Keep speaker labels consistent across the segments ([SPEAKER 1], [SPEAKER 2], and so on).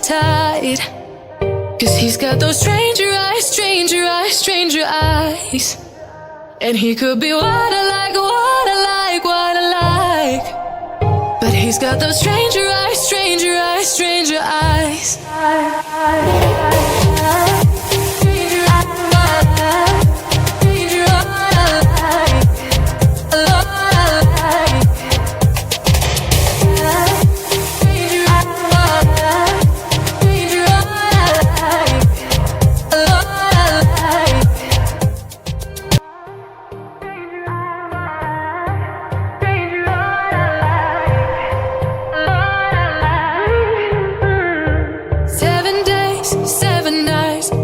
[SPEAKER 1] tight. Cause he's got those stranger eyes, stranger eyes, stranger eyes. And he could be what I like, what I like, what I like. But he's got those stranger eyes, stranger eyes, stranger eyes.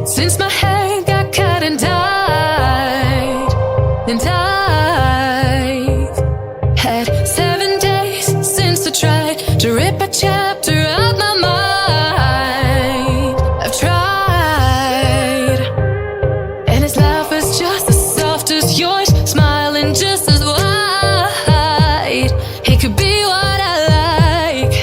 [SPEAKER 1] Since my hair got cut and dyed, and I've had 7 days since I tried to rip a chapter out my mind. I've tried, and his laugh is just as soft as yours, smiling just as wide. He could be what I like,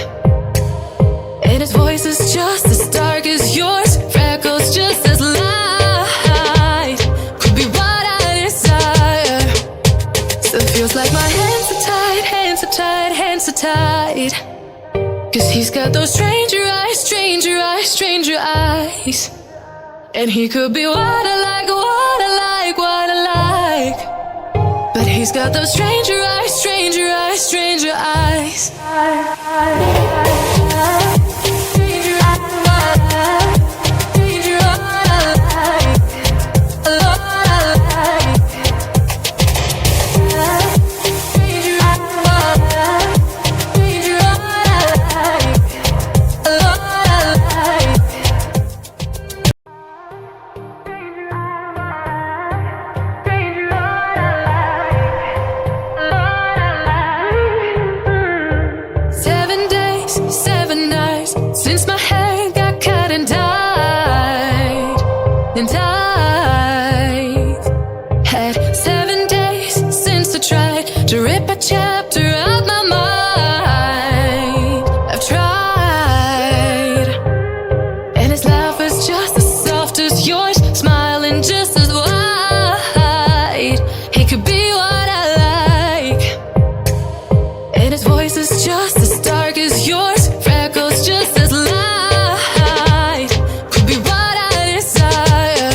[SPEAKER 1] and his voice is just as dark as yours, freckles just as light. Could be what I desire. Still feels like my hands are tied, hands are tied, hands are tied. Cause he's got those stranger eyes, stranger eyes, stranger eyes. And he could be what I like, what I like, what I like. But he's got those stranger eyes, stranger eyes, stranger eyes. Since my hair got cut and dyed, and I've had 7 days since I tried to rip a chapter out my mind. I've tried, and his laugh is just as soft as yours, smiling just as wide. He could be what I like, and his voice is just as dark as yours, freckles just as light. Could be what I desire.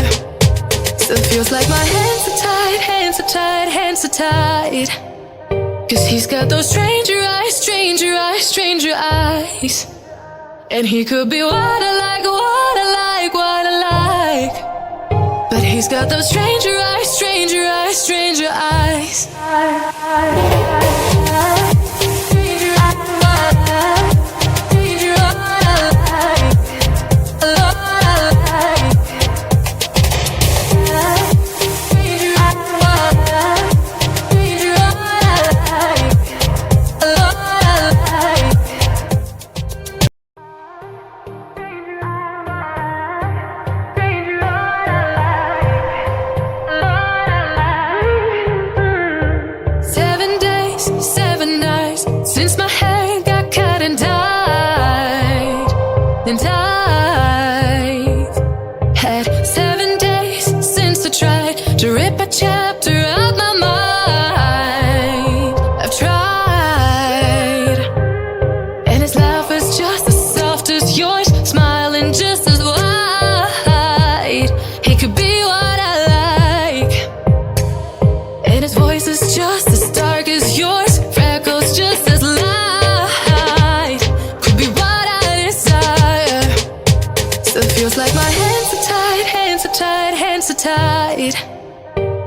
[SPEAKER 1] Still feels like my hands are tied, hands are tied, hands are tied. Cause he's got those stranger eyes, stranger eyes, stranger eyes. And he could be what I like, what I like, what I like. But he's got those stranger eyes, stranger eyes, stranger eyes.
[SPEAKER 2] Seven 7 days since my hair got cut and dyed, and I've had 7 days since I tried to rip a chapter out my mind. I've tried, and his laugh is just as soft as yours, smiling just as wide. He could be what I like, and his voice is just as dark as yours, freckles just as light. Could be what I desire. Still feels like my hands are tied, hands are tied, hands are tied. Since my hair got cut and dyed, and I've had 7 days since I tried to rip a chapter out my mind. I've tried, and his laugh is just as soft as yours, smiling just as wide. He could be what I like, and his voice is just as dark as yours, freckles just as light. Could be what I desire. Still feels like my hands are tied, hands are tied, hands are tied.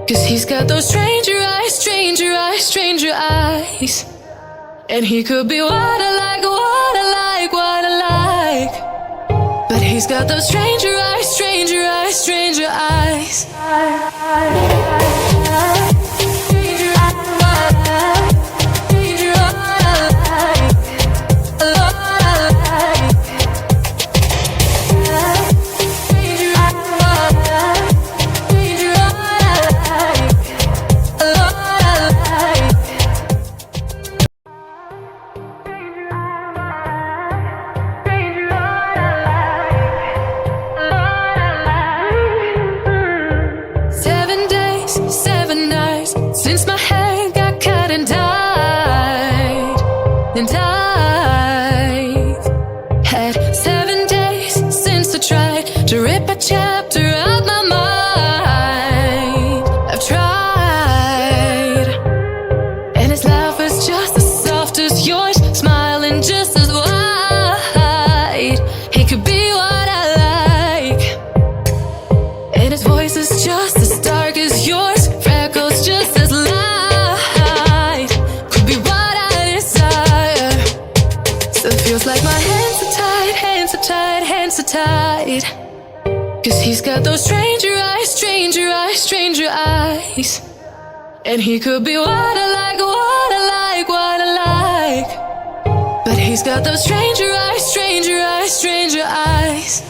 [SPEAKER 2] Cause he's got those stranger eyes, stranger eyes, stranger eyes. And he could be what I like, what I like, what I like. But he's got those stranger eyes, stranger eyes, stranger eyes.
[SPEAKER 1] rip a chapter out my mind. I've tried, and his laugh is just as soft as yours, smiling just as wide. He could be what I like, and his voice is just as dark as yours, freckles just as light. Could be what I desire. Still feels like my hands are tied, hands are tied, hands are tied. 'Cause he's got those stranger eyes, stranger eyes, stranger eyes. And he could be what I like, what I like, what I like. But he's got those stranger eyes, stranger eyes, stranger eyes.